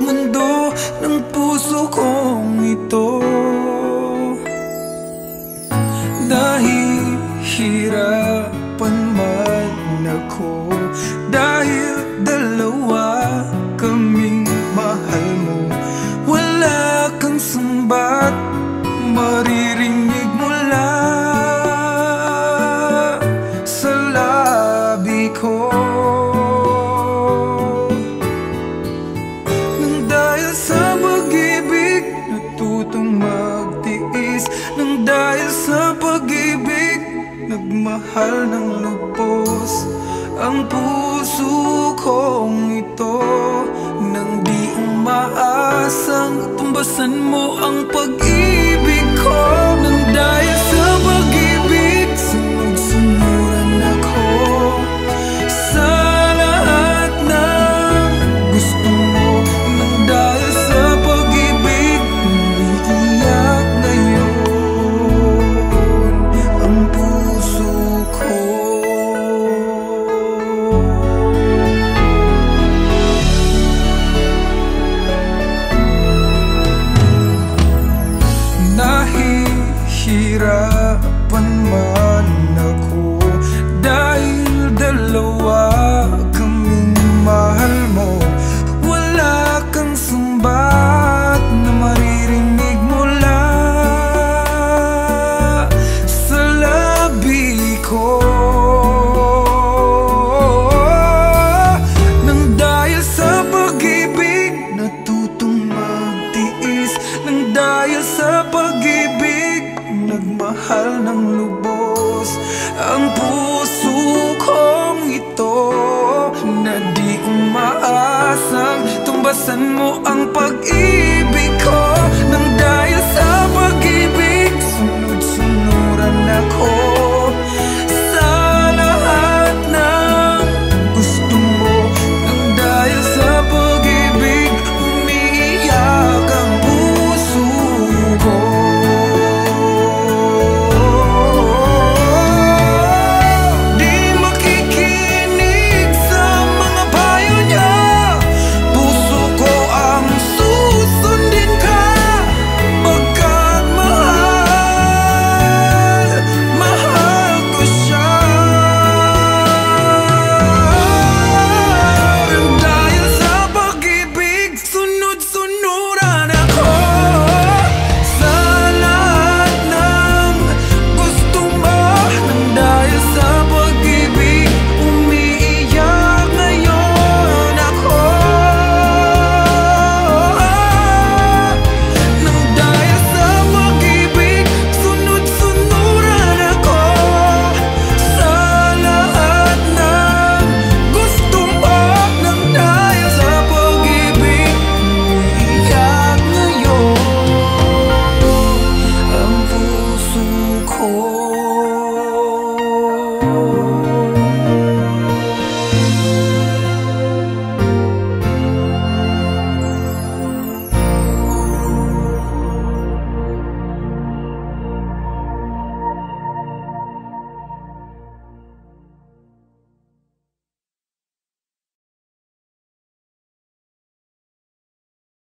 mundo ng puso kong ito. Dahil hirapan man ako, dahil dalawa kaming mahal mo, wala kang sumbat maririnig mula sa labi ko. Nang dahil sa pag-ibig natutong magtiis, nang dahil sa pag-ibig nagmahal ng lubos ang puso kong ito. Nang di umaasang tumbasan mo ang pag-ibig ko, nang dahil sa pag-ibig sunod-sunuran ako sa lahat ng gusto mo. Nang dahil sa pag-ibig umiiyak ngayon ang puso ko. Nahihirapan man ako dahil dalawa kaming mahal mo, wala kang sumbat na maririnig mula sa labi ko. Nang dahil sa pag-ibig natutong magtiis, nang dahil sa pag-ibig nagmahal ng lubos ang puso